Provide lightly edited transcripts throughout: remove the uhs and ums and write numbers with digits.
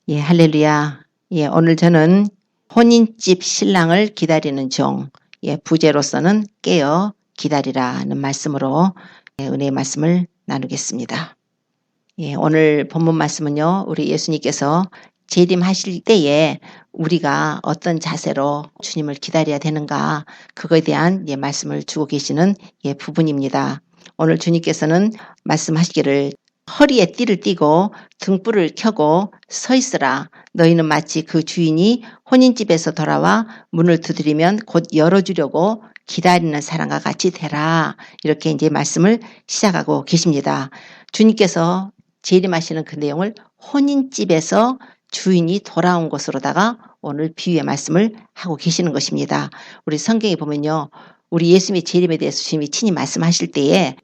예, 할렐루야. 예, 오늘 저는 혼인집 신랑을 기다리는 종, 부제로서는 깨어 기다리라는 말씀으로 은혜의 말씀을 나누겠습니다. 예, 오늘 본문 말씀은요, 우리 예수님께서 재림하실 때에 우리가 어떤 자세로 주님을 기다려야 되는가, 그거에 대한 말씀을 주고 계시는 부분입니다. 오늘 주님께서는 말씀하시기를 허리에 띠를 띠고 등불을 켜고 서 있으라. 너희는 마치 그 주인이 혼인집에서 돌아와 문을 두드리면 곧 열어주려고 기다리는 사람과 같이 되라. 이렇게 이제 말씀을 시작하고 계십니다. 주님께서 재림하시는 그 내용을 혼인집에서 주인이 돌아온 것으로다가 오늘 비유의 말씀을 하고 계시는 것입니다. 우리 성경에 보면요, 우리 예수님의 재림에 대해서 주님이 친히 말씀하실 때에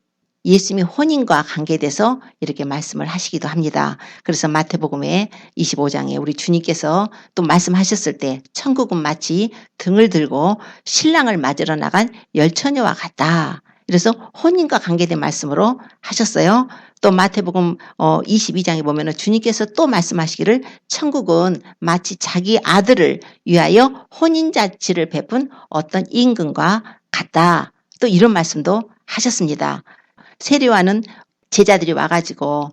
예수님이 혼인과 관계돼서 이렇게 말씀을 하시기도 합니다. 그래서 마태복음의 25장에 우리 주님께서 또 말씀하셨을 때 천국은 마치 등을 들고 신랑을 맞으러 나간 열처녀와 같다. 그래서 혼인과 관계된 말씀으로 하셨어요. 또 마태복음 22장에 보면 주님께서 또 말씀하시기를 천국은 마치 자기 아들을 위하여 혼인잔치를 베푼 어떤 임금과 같다. 또 이런 말씀도 하셨습니다. 세례와는 제자들이 와가지고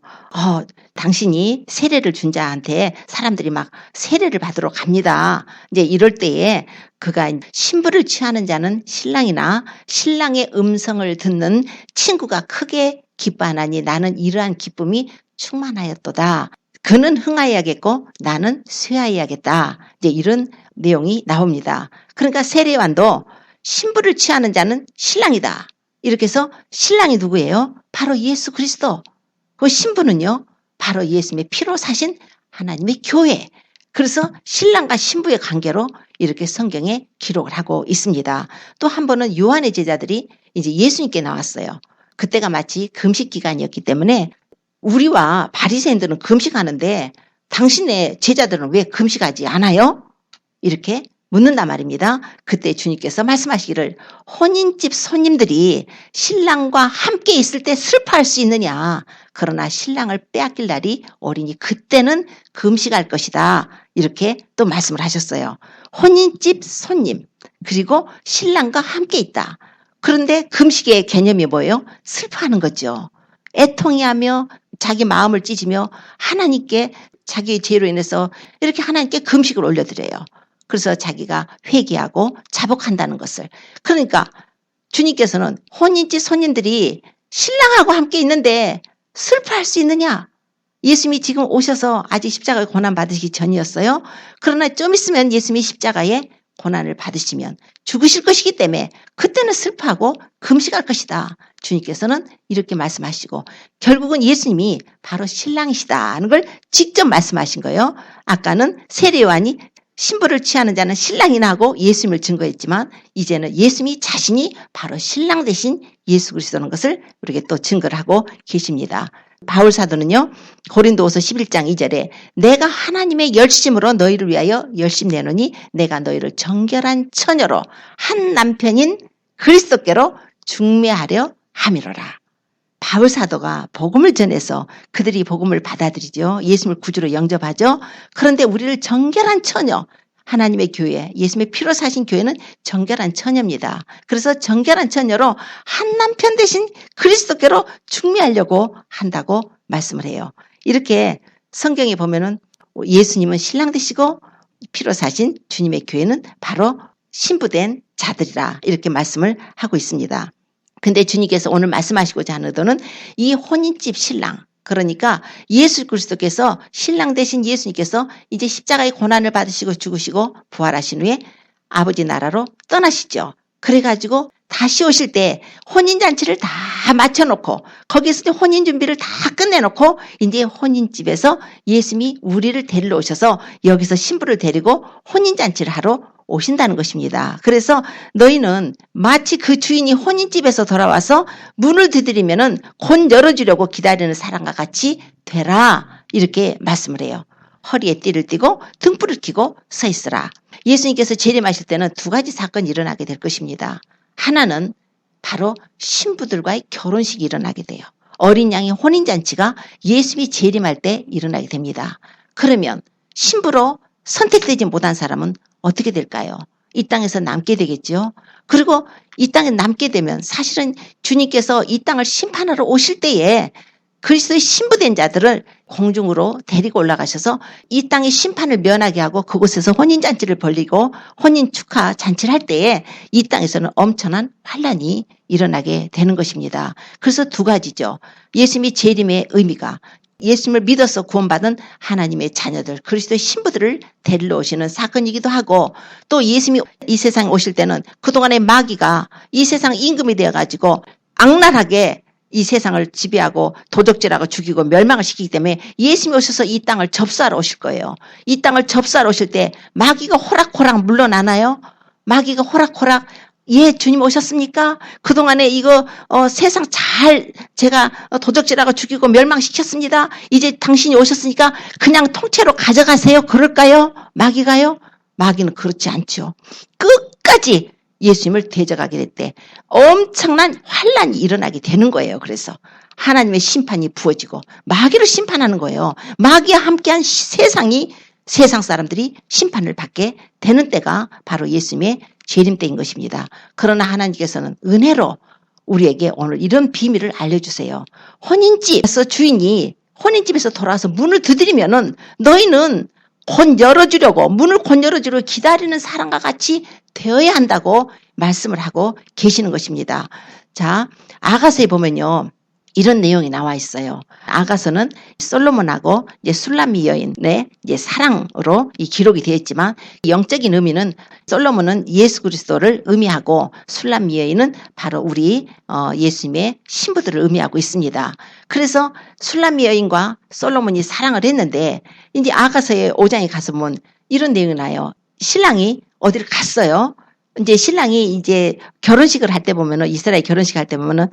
당신이 세례를 준 자한테 사람들이 막 세례를 받으러 갑니다. 이제 이럴 때에 그가 신부를 취하는 자는 신랑이나 신랑의 음성을 듣는 친구가 크게 기뻐하나니 나는 이러한 기쁨이 충만하였도다. 그는 흥하여야겠고 나는 쇠하여야겠다. 이제 이런 내용이 나옵니다. 그러니까 세례요한도 신부를 취하는 자는 신랑이다. 이렇게 해서 신랑이 누구예요? 바로 예수 그리스도. 그 신부는요, 바로 예수님의 피로 사신 하나님의 교회. 그래서 신랑과 신부의 관계로 이렇게 성경에 기록을 하고 있습니다. 또 한 번은 요한의 제자들이 이제 예수님께 나왔어요. 그때가 마치 금식 기간이었기 때문에 우리와 바리새인들은 금식하는데 당신의 제자들은 왜 금식하지 않아요? 이렇게 묻는단 말입니다. 그때 주님께서 말씀하시기를 혼인집 손님들이 신랑과 함께 있을 때 슬퍼할 수 있느냐. 그러나 신랑을 빼앗길 날이 오리니 그때는 금식할 것이다. 이렇게 또 말씀을 하셨어요. 혼인집 손님 그리고 신랑과 함께 있다. 그런데 금식의 개념이 뭐예요? 슬퍼하는 거죠. 애통해하며 자기 마음을 찢으며 하나님께 자기의 죄로 인해서 이렇게 하나님께 금식을 올려드려요. 그래서 자기가 회개하고 자복한다는 것을. 그러니까 주님께서는 혼인집 손님들이 신랑하고 함께 있는데 슬퍼할 수 있느냐? 예수님이 지금 오셔서 아직 십자가의 고난 받으시기 전이었어요. 그러나 좀 있으면 예수님이 십자가에 고난을 받으시면 죽으실 것이기 때문에 그때는 슬퍼하고 금식할 것이다. 주님께서는 이렇게 말씀하시고 결국은 예수님이 바로 신랑이시다는 걸 직접 말씀하신 거예요. 아까는 세례요한이 신부를 취하는 자는 신랑이나 하고 예수님을 증거했지만 이제는 예수님이 자신이 바로 신랑 대신 예수 그리스도라는 것을 우리에게 또 증거를 하고 계십니다. 바울 사도는요. 고린도후서 11장 2절에 내가 하나님의 열심으로 너희를 위하여 열심 내노니 내가 너희를 정결한 처녀로 한 남편인 그리스도께로 중매하려 함이로라. 바울 사도가 복음을 전해서 그들이 복음을 받아들이죠. 예수님을 구주로 영접하죠. 그런데 우리를 정결한 처녀, 하나님의 교회, 예수님의 피로 사신 교회는 정결한 처녀입니다. 그래서 정결한 처녀로 한 남편 대신 그리스도께로 중매하려고 한다고 말씀을 해요. 이렇게 성경에 보면은 예수님은 신랑 되시고 피로 사신 주님의 교회는 바로 신부된 자들이라 이렇게 말씀을 하고 있습니다. 근데 주님께서 오늘 말씀하시고자 하는 의도는 이 혼인집 신랑, 그러니까 예수 그리스도께서 신랑 대신 예수님께서 이제 십자가의 고난을 받으시고 죽으시고 부활하신 후에 아버지 나라로 떠나시죠. 그래가지고 다시 오실 때 혼인잔치를 다 맞춰놓고 거기서 혼인 준비를 다 끝내놓고 이제 혼인집에서 예수님이 우리를 데리러 오셔서 여기서 신부를 데리고 혼인잔치를 하러 오신다는 것입니다. 그래서 너희는 마치 그 주인이 혼인집에서 돌아와서 문을 두드리면은 곧 열어주려고 기다리는 사람과 같이 되라. 이렇게 말씀을 해요. 허리에 띠를 띠고 등불을 켜고 서 있으라. 예수님께서 재림하실 때는 두 가지 사건이 일어나게 될 것입니다. 하나는 바로 신부들과의 결혼식이 일어나게 돼요. 어린 양의 혼인잔치가 예수님이 재림할 때 일어나게 됩니다. 그러면 신부로 선택되지 못한 사람은 어떻게 될까요? 이 땅에서 남게 되겠죠. 그리고 이 땅에 남게 되면 사실은 주님께서 이 땅을 심판하러 오실 때에 그리스도의 신부된 자들을 공중으로 데리고 올라가셔서 이 땅의 심판을 면하게 하고 그곳에서 혼인잔치를 벌리고 혼인 축하 잔치를 할 때에 이 땅에서는 엄청난 환란이 일어나게 되는 것입니다. 그래서 두 가지죠. 예수님이 재림의 의미가 예수님을 믿어서 구원받은 하나님의 자녀들, 그리스도의 신부들을 데리러 오시는 사건이기도 하고, 또 예수님이 이 세상에 오실 때는 그동안의 마귀가 이 세상 임금이 되어가지고 악랄하게 이 세상을 지배하고 도적질하고 죽이고 멸망을 시키기 때문에 예수님이 오셔서 이 땅을 접수하러 오실 거예요. 이 땅을 접수하러 오실 때 마귀가 호락호락 물러나나요? 마귀가 호락호락 예, 주님 오셨습니까? 그동안에 이거 세상 잘 제가 도적질하고 죽이고 멸망시켰습니다. 이제 당신이 오셨으니까 그냥 통째로 가져가세요. 그럴까요? 마귀가요? 마귀는 그렇지 않죠. 끝까지 예수님을 대적하게 될 때 엄청난 환란이 일어나게 되는 거예요. 그래서 하나님의 심판이 부어지고 마귀를 심판하는 거예요. 마귀와 함께한 세상 사람들이 심판을 받게 되는 때가 바로 예수님의 재림 때인 것입니다. 그러나 하나님께서는 은혜로 우리에게 오늘 이런 비밀을 알려주세요. 혼인집에서 주인이 혼인집에서 돌아와서 문을 두드리면은 너희는 곧 열어주려고 문을 곧 열어주려고 기다리는 사람과 같이 되어야 한다고 말씀을 하고 계시는 것입니다. 자, 아가서에 보면요. 이런 내용이 나와 있어요. 아가서는 솔로몬하고 이제 술람미 여인의 이제 사랑으로 이 기록이 되어 있지만 영적인 의미는 솔로몬은 예수 그리스도를 의미하고 술람미 여인은 바로 우리 예수님의 신부들을 의미하고 있습니다. 그래서 술람미 여인과 솔로몬이 사랑을 했는데 이제 아가서의 5장에 가서 보면 이런 내용이 나요. 신랑이 어디를 갔어요. 이제 신랑이 이제 결혼식을 할 때 보면은 이스라엘 결혼식 할 때 보면은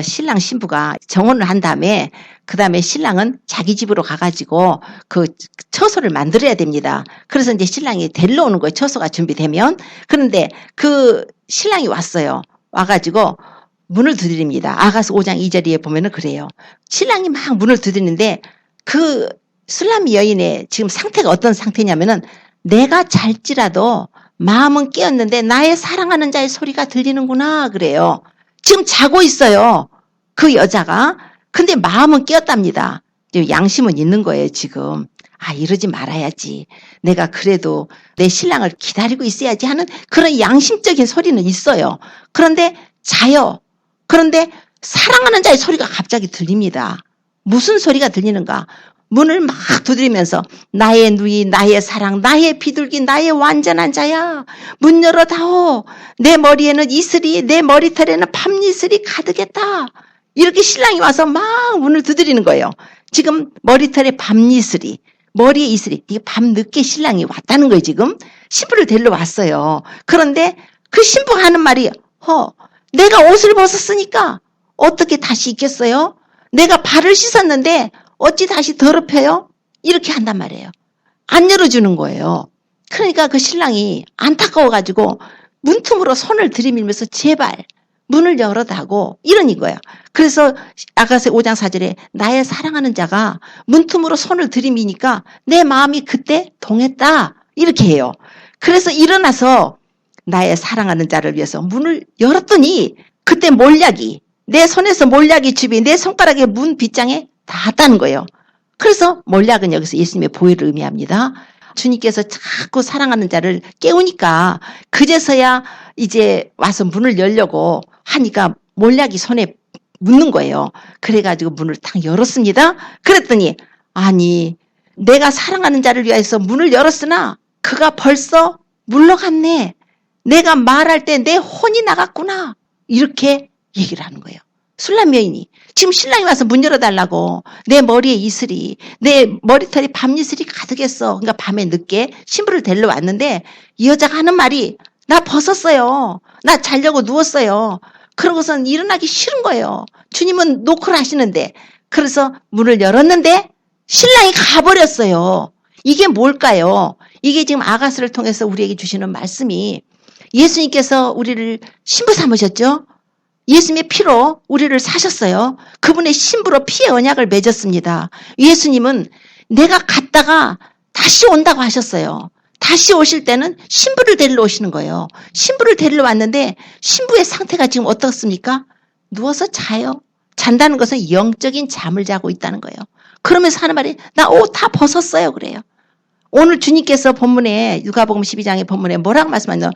신랑 신부가 정혼을 한 다음에 그 다음에 신랑은 자기 집으로 가가지고 그 처소를 만들어야 됩니다. 그래서 이제 신랑이 데리러 오는 거예요. 처소가 준비되면. 그런데 그 신랑이 왔어요. 와가지고 문을 두드립니다. 아가서 5장 2절에 보면은 그래요. 신랑이 막 문을 두드리는데 그 술람미 여인의 지금 상태가 어떤 상태냐면은 내가 잘지라도 마음은 깨었는데 나의 사랑하는 자의 소리가 들리는구나 그래요. 지금 자고 있어요. 그 여자가. 근데 마음은 깨었답니다. 양심은 있는 거예요 지금. 아 이러지 말아야지. 내가 그래도 내 신랑을 기다리고 있어야지 하는 그런 양심적인 소리는 있어요. 그런데 자요. 그런데 사랑하는 자의 소리가 갑자기 들립니다. 무슨 소리가 들리는가? 문을 막 두드리면서 나의 누이, 나의 사랑, 나의 비둘기, 나의 완전한 자야. 문 열어다오. 내 머리에는 이슬이, 내 머리털에는 밤이슬이 가득했다. 이렇게 신랑이 와서 막 문을 두드리는 거예요. 지금 머리털에 밤이슬이, 머리에 이슬이, 이게 밤늦게 신랑이 왔다는 거예요 지금. 신부를 데리러 왔어요. 그런데 그 신부가 하는 말이 내가 옷을 벗었으니까 어떻게 다시 입겠어요? 내가 발을 씻었는데 어찌 다시 더럽혀요? 이렇게 한단 말이에요. 안 열어주는 거예요. 그러니까 그 신랑이 안타까워가지고 문틈으로 손을 들이밀면서 제발 문을 열어다고 이러는 거예요. 그래서 아가서 5장 4절에 나의 사랑하는 자가 문틈으로 손을 들이미니까 내 마음이 그때 동했다. 이렇게 해요. 그래서 일어나서 나의 사랑하는 자를 위해서 문을 열었더니 그때 몰약이 내 손에서 몰약이 줍이 내 손가락에 문 빗장에 닿았다는 거예요. 그래서 몰약은 여기서 예수님의 보혈을 의미합니다. 주님께서 자꾸 사랑하는 자를 깨우니까 그제서야 이제 와서 문을 열려고 하니까 몰약이 손에 묻는 거예요. 그래가지고 문을 딱 열었습니다. 그랬더니 아니 내가 사랑하는 자를 위해서 문을 열었으나 그가 벌써 물러갔네. 내가 말할 때 내 혼이 나갔구나. 이렇게 얘기를 하는 거예요. 술람 여인이 지금 신랑이 와서 문 열어달라고 내 머리에 이슬이 내 머리털이 밤이슬이 가득했어. 그러니까 밤에 늦게 신부를 데리러 왔는데 이 여자가 하는 말이 나 벗었어요. 나 자려고 누웠어요. 그러고선 일어나기 싫은 거예요. 주님은 노크를 하시는데 그래서 문을 열었는데 신랑이 가버렸어요. 이게 뭘까요? 이게 지금 아가서를 통해서 우리에게 주시는 말씀이 예수님께서 우리를 신부 삼으셨죠? 예수님의 피로 우리를 사셨어요. 그분의 신부로 피의 언약을 맺었습니다. 예수님은 내가 갔다가 다시 온다고 하셨어요. 다시 오실 때는 신부를 데리러 오시는 거예요. 신부를 데리러 왔는데 신부의 상태가 지금 어떻습니까? 누워서 자요. 잔다는 것은 영적인 잠을 자고 있다는 거예요. 그러면서 하는 말이 나 옷 다 벗었어요 그래요. 오늘 주님께서 본문에 누가복음 12장의 본문에 뭐라고 말씀하셨나요?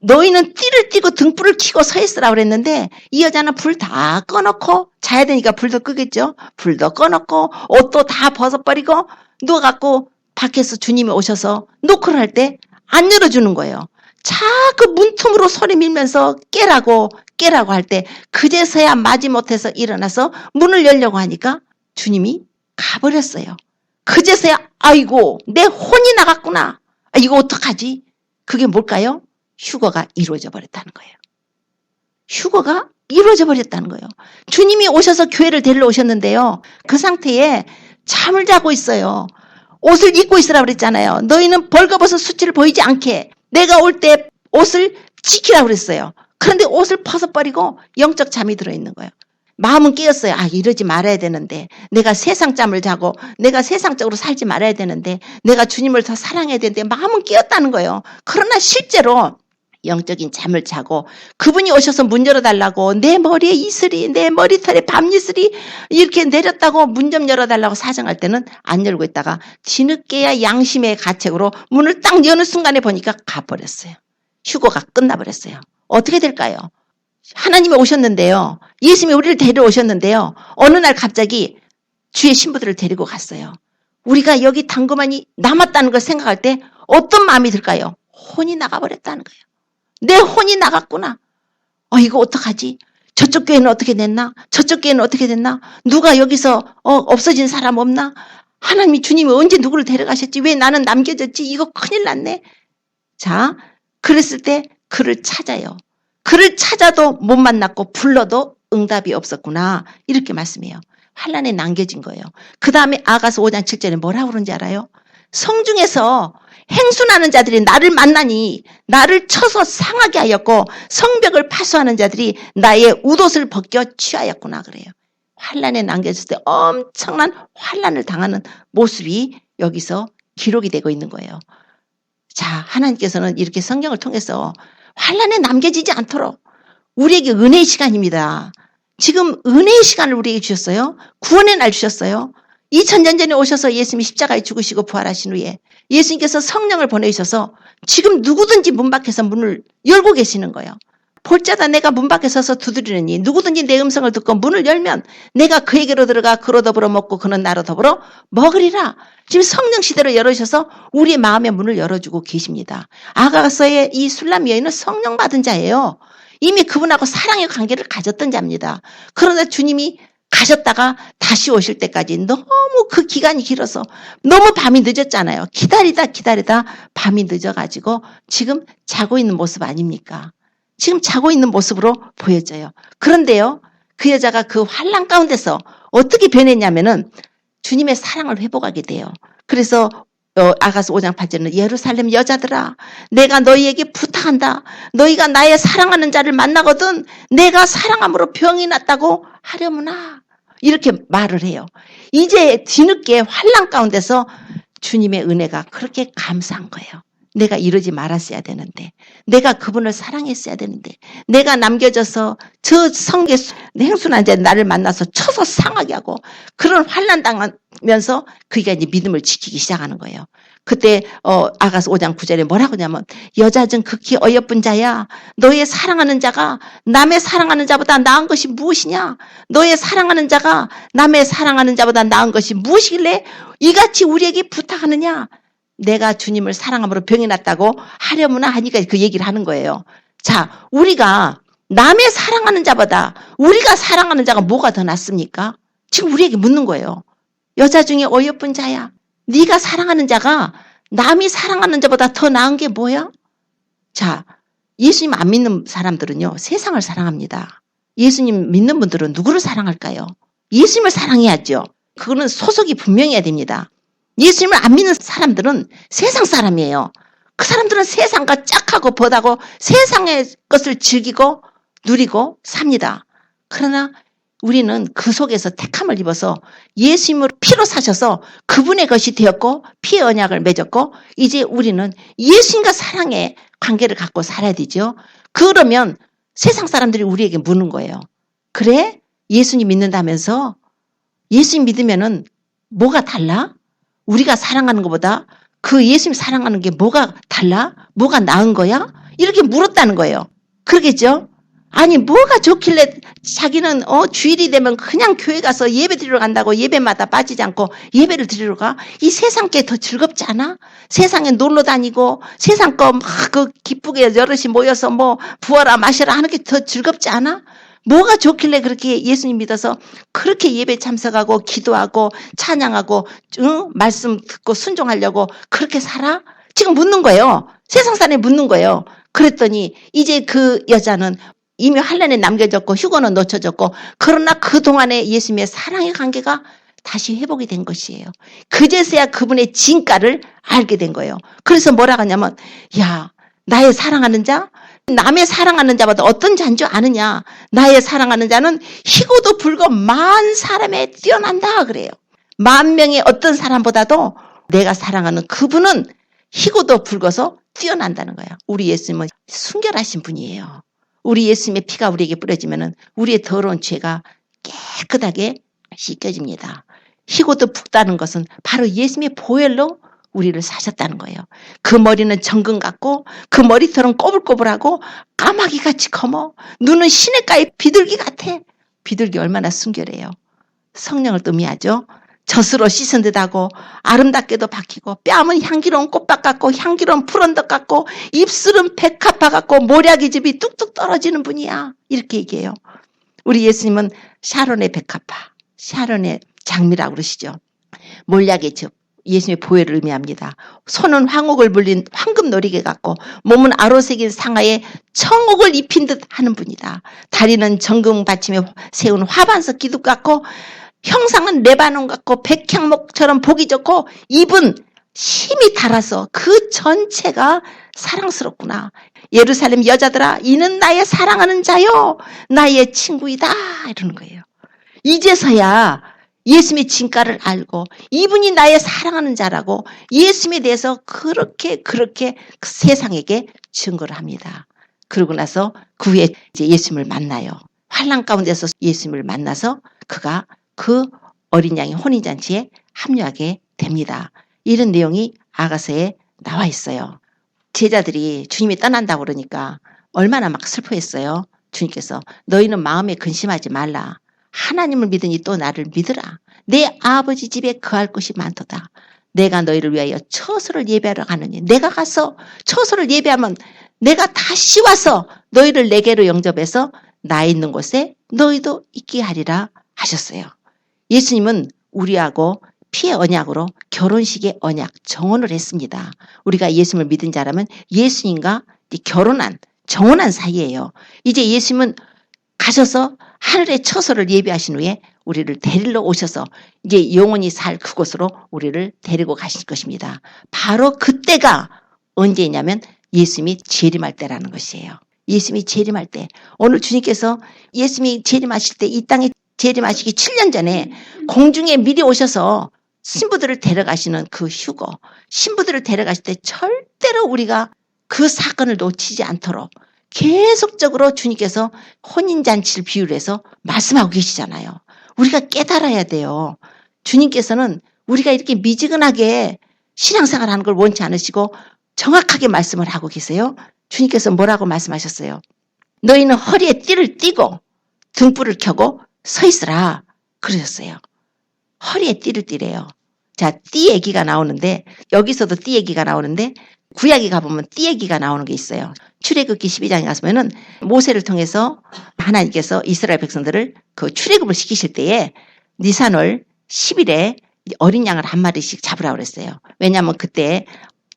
너희는 띠를 띠고 등불을 켜고 서 있으라 그랬는데 이 여자는 불 다 꺼놓고 자야 되니까 불도 끄겠죠. 불도 꺼놓고 옷도 다 벗어버리고 누워갖고 밖에서 주님이 오셔서 노크를 할 때 안 열어주는 거예요. 자꾸 문틈으로 소리 밀면서 깨라고 할 때 그제서야 마지못해서 일어나서 문을 열려고 하니까 주님이 가버렸어요. 그제서야 아이고 내 혼이 나갔구나. 이거 어떡하지? 그게 뭘까요? 휴거가 이루어져 버렸다는 거예요. 휴거가 이루어져 버렸다는 거예요. 주님이 오셔서 교회를 데리러 오셨는데요. 그 상태에 잠을 자고 있어요. 옷을 입고 있으라 그랬잖아요. 너희는 벌거벗은 수치를 보이지 않게 내가 올 때 옷을 지키라 그랬어요. 그런데 옷을 벗어버리고 영적 잠이 들어있는 거예요. 마음은 깨었어요. 이러지 말아야 되는데 내가 세상 잠을 자고 내가 세상적으로 살지 말아야 되는데 내가 주님을 더 사랑해야 되는데 마음은 깨었다는 거예요. 그러나 실제로 영적인 잠을 자고 그분이 오셔서 문 열어달라고 내 머리에 이슬이 내 머리털에 밤이슬이 이렇게 내렸다고 문 좀 열어달라고 사정할 때는 안 열고 있다가 뒤늦게야 양심의 가책으로 문을 딱 여는 순간에 보니까 가버렸어요. 휴거가 끝나버렸어요. 어떻게 될까요? 하나님이 오셨는데요. 예수님이 우리를 데려오셨는데요. 어느 날 갑자기 주의 신부들을 데리고 갔어요. 우리가 여기 당그만이 남았다는 걸 생각할 때 어떤 마음이 들까요? 혼이 나가버렸다는 거예요. 내 혼이 나갔구나. 이거 어떡하지? 저쪽 교회는 어떻게 됐나? 저쪽 교회는 어떻게 됐나? 누가 여기서 없어진 사람 없나? 하나님이 주님이 언제 누구를 데려가셨지? 왜 나는 남겨졌지? 이거 큰일 났네. 자, 그랬을 때 그를 찾아요. 그를 찾아도 못 만났고 불러도 응답이 없었구나. 이렇게 말씀해요. 환란에 남겨진 거예요. 그 다음에 아가서 5장 7절에 뭐라고 그러는지 알아요? 성중에서 행순하는 자들이 나를 만나니 나를 쳐서 상하게 하였고 성벽을 파수하는 자들이 나의 웃옷을 벗겨 취하였구나 그래요. 환란에 남겨졌을 때 엄청난 환란을 당하는 모습이 여기서 기록이 되고 있는 거예요. 자, 하나님께서는 이렇게 성경을 통해서 환란에 남겨지지 않도록 우리에게 은혜의 시간입니다. 지금 은혜의 시간을 우리에게 주셨어요. 구원의 날 주셨어요. 2000년 전에 오셔서 예수님이 십자가에 죽으시고 부활하신 후에 예수님께서 성령을 보내셔서 지금 누구든지 문 밖에서 문을 열고 계시는 거예요. 볼자다 내가 문 밖에 서서 두드리느니 누구든지 내 음성을 듣고 문을 열면 내가 그에게로 들어가 그로 더불어 먹고 그는 나로 더불어 먹으리라. 지금 성령 시대로 열어주셔서 우리의 마음의 문을 열어주고 계십니다. 아가서의 이 술람 여인은 성령 받은 자예요. 이미 그분하고 사랑의 관계를 가졌던 자입니다. 그러나 주님이 가셨다가 다시 오실 때까지 너무 그 기간이 길어서 너무 밤이 늦었잖아요. 기다리다 밤이 늦어가지고 지금 자고 있는 모습 아닙니까? 지금 자고 있는 모습으로 보여져요. 그런데요, 그 여자가 그 환란 가운데서 어떻게 변했냐면은 주님의 사랑을 회복하게 돼요. 그래서 아가서 5장 8절은 예루살렘 여자들아 내가 너희에게 부탁한다. 너희가 나의 사랑하는 자를 만나거든 내가 사랑함으로 병이 났다고 하려무나. 이렇게 말을 해요. 이제 뒤늦게 환란 가운데서 주님의 은혜가 그렇게 감사한 거예요. 내가 이러지 말았어야 되는데 내가 그분을 사랑했어야 되는데 내가 남겨져서 저 성계 행순한 자 나를 만나서 쳐서 상하게 하고 그런 환난 당하면서 그가 이제 믿음을 지키기 시작하는 거예요. 그때 아가서 5장 9절에 뭐라고 하냐면 여자 중 극히 어여쁜 자야 너의 사랑하는 자가 남의 사랑하는 자보다 나은 것이 무엇이냐 너의 사랑하는 자가 남의 사랑하는 자보다 나은 것이 무엇이길래 이같이 우리에게 부탁하느냐 내가 주님을 사랑함으로 병이 났다고 하려무나 하니까 그 얘기를 하는 거예요. 자, 우리가 남의 사랑하는 자보다 우리가 사랑하는 자가 뭐가 더 낫습니까? 지금 우리에게 묻는 거예요. 여자 중에 어여쁜 자야. 네가 사랑하는 자가 남이 사랑하는 자보다 더 나은 게 뭐야? 자, 예수님 안 믿는 사람들은요. 세상을 사랑합니다. 예수님 믿는 분들은 누구를 사랑할까요? 예수님을 사랑해야죠. 그거는 소속이 분명해야 됩니다. 예수님을 안 믿는 사람들은 세상 사람이에요. 그 사람들은 세상과 짝하고 벗하고 세상의 것을 즐기고 누리고 삽니다. 그러나 우리는 그 속에서 택함을 입어서 예수님으로 피로 사셔서 그분의 것이 되었고 피의 언약을 맺었고 이제 우리는 예수님과 사랑의 관계를 갖고 살아야 되죠. 그러면 세상 사람들이 우리에게 묻는 거예요. 그래? 예수님 믿는다면서? 예수님 믿으면은 뭐가 달라? 우리가 사랑하는 것보다 그 예수님 사랑하는 게 뭐가 달라? 뭐가 나은 거야? 이렇게 물었다는 거예요. 그러겠죠? 아니 뭐가 좋길래 자기는 주일이 되면 그냥 교회 가서 예배 드리러 간다고 예배마다 빠지지 않고 예배를 드리러 가? 이 세상 게 더 즐겁지 않아? 세상에 놀러 다니고 세상 거 막 그 기쁘게 여럿이 모여서 뭐 부어라 마셔라 하는 게 더 즐겁지 않아? 뭐가 좋길래 그렇게 예수님 믿어서 그렇게 예배 참석하고 기도하고 찬양하고 말씀 듣고 순종하려고 그렇게 살아? 지금 묻는 거예요. 세상 사람이 묻는 거예요. 그랬더니 이제 그 여자는 이미 환란에 남겨졌고 휴거는 놓쳐졌고 그러나 그동안에 예수님의 사랑의 관계가 다시 회복이 된 것이에요. 그제서야 그분의 진가를 알게 된 거예요. 그래서 뭐라고 하냐면 야 나의 사랑하는 자 남의 사랑하는 자보다 어떤 자인 줄 아느냐. 나의 사랑하는 자는 희고도 불고 만 사람에 뛰어난다 그래요. 만 명의 어떤 사람보다도 내가 사랑하는 그분은 희고도 불고서 뛰어난다는 거야. 우리 예수님은 순결하신 분이에요. 우리 예수님의 피가 우리에게 뿌려지면은 우리의 더러운 죄가 깨끗하게 씻겨집니다. 희고도 붓다는 것은 바로 예수님의 보혈로 우리를 사셨다는 거예요. 그 머리는 정금 같고 그 머리털은 꼬불꼬불하고 까마귀같이 커머 눈은 시냇가의 비둘기 같아. 비둘기 얼마나 순결해요. 성령을 의미하죠. 젖으로 씻은 듯하고 아름답게도 박히고 뺨은 향기로운 꽃밭 같고 향기로운 푸른떡 같고 입술은 백합화 같고 모략의 즙이 뚝뚝 떨어지는 분이야. 이렇게 얘기해요. 우리 예수님은 샤론의 백합화, 샤론의 장미라고 그러시죠. 몰약의 즙, 예수님의 보혈을 의미합니다. 손은 황옥을 물린 황금 노리개 같고 몸은 아로새긴 상아에 청옥을 입힌 듯 하는 분이다. 다리는 정금 받침에 세운 화반석 기둥 같고 형상은 레바논 같고 백향목처럼 보기 좋고 입은 힘이 달아서 그 전체가 사랑스럽구나. 예루살렘 여자들아 이는 나의 사랑하는 자요 나의 친구이다 이러는 거예요. 이제서야 예수님의 진가를 알고 이분이 나의 사랑하는 자라고 예수님에 대해서 그렇게 세상에게 증거를 합니다. 그러고 나서 그 후에 이제 예수님을 만나요. 환난 가운데서 예수님을 만나서 그가 그 어린 양의 혼인잔치에 합류하게 됩니다. 이런 내용이 아가서에 나와 있어요. 제자들이 주님이 떠난다고 그러니까 얼마나 막 슬퍼했어요. 주님께서 너희는 마음에 근심하지 말라. 하나님을 믿으니 또 나를 믿으라. 내 아버지 집에 거할 곳이 많도다. 내가 너희를 위하여 처소를 예배하러 가느니 내가 가서 처소를 예배하면 내가 다시 와서 너희를 내게로 영접해서 나 있는 곳에 너희도 있게 하리라 하셨어요. 예수님은 우리하고 피의 언약으로 결혼식의 언약 정혼을 했습니다. 우리가 예수님을 믿은 자라면 예수님과 결혼한 정혼한 사이예요. 이제 예수님은 가셔서 하늘의 처소를 예비하신 후에 우리를 데리러 오셔서 이제 영원히 살 그곳으로 우리를 데리고 가실 것입니다. 바로 그때가 언제냐면 예수님이 재림할 때라는 것이에요. 예수님이 재림할 때 오늘 주님께서 예수님이 재림하실 때 이 땅에 재림하시기 7년 전에 공중에 미리 오셔서 신부들을 데려가시는 그 휴거 신부들을 데려가실 때 절대로 우리가 그 사건을 놓치지 않도록 계속적으로 주님께서 혼인잔치를 비유를 해서 말씀하고 계시잖아요. 우리가 깨달아야 돼요. 주님께서는 우리가 이렇게 미지근하게 신앙생활 하는 걸 원치 않으시고 정확하게 말씀을 하고 계세요. 주님께서 뭐라고 말씀하셨어요? 너희는 허리에 띠를 띠고 등불을 켜고 서 있으라 그러셨어요. 허리에 띠를 띠래요. 자, 띠 얘기가 나오는데 여기서도 띠 얘기가 나오는데 구약에 가보면 띠 얘기가 나오는 게 있어요. 출애굽기 12장에 가서면은 모세를 통해서 하나님께서 이스라엘 백성들을 그 출애굽을 시키실 때에 니산월 10일에 어린 양을 한 마리씩 잡으라고 그랬어요. 왜냐하면 그때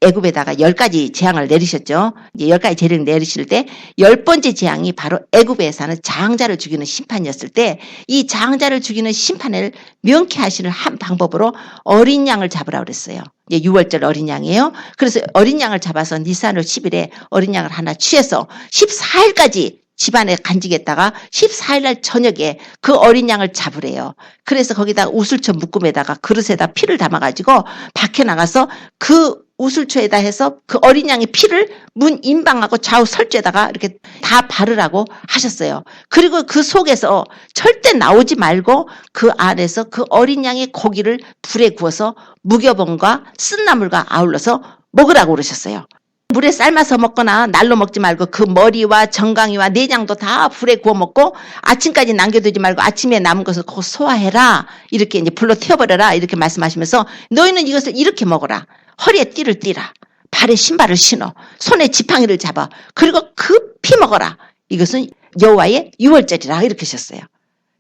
애굽에다가 10가지 재앙을 내리셨죠. 이제 10가지 재앙을 내리실 때 10번째 재앙이 바로 애굽에 사는 장자를 죽이는 심판이었을 때 이 장자를 죽이는 심판을 명쾌하시는 한 방법으로 어린 양을 잡으라고 그랬어요. 이제 6월절 어린 양이에요. 그래서 어린 양을 잡아서 니산월 10일에 어린 양을 하나 취해서 14일까지 집안에 간직했다가 14일 날 저녁에 그 어린 양을 잡으래요. 그래서 거기다 우슬초 묶음에다가 그릇에다 피를 담아가지고 밖에 나가서 그 우슬초에다 해서 그 어린 양의 피를 문 인방하고 좌우 설주에다가 이렇게 다 바르라고 하셨어요. 그리고 그 속에서 절대 나오지 말고 그 안에서 그 어린 양의 고기를 불에 구워서 무교본과 쓴나물과 아울러서 먹으라고 그러셨어요. 물에 삶아서 먹거나 날로 먹지 말고 그 머리와 정강이와 내장도 다 불에 구워 먹고 아침까지 남겨두지 말고 아침에 남은 것을 곧 소화해라. 이렇게 이제 불로 태워버려라. 이렇게 말씀하시면서 너희는 이것을 이렇게 먹어라. 허리에 띠를 띠라. 발에 신발을 신어. 손에 지팡이를 잡아. 그리고 급히 먹어라. 이것은 여호와의 유월절이라 이렇게 하셨어요.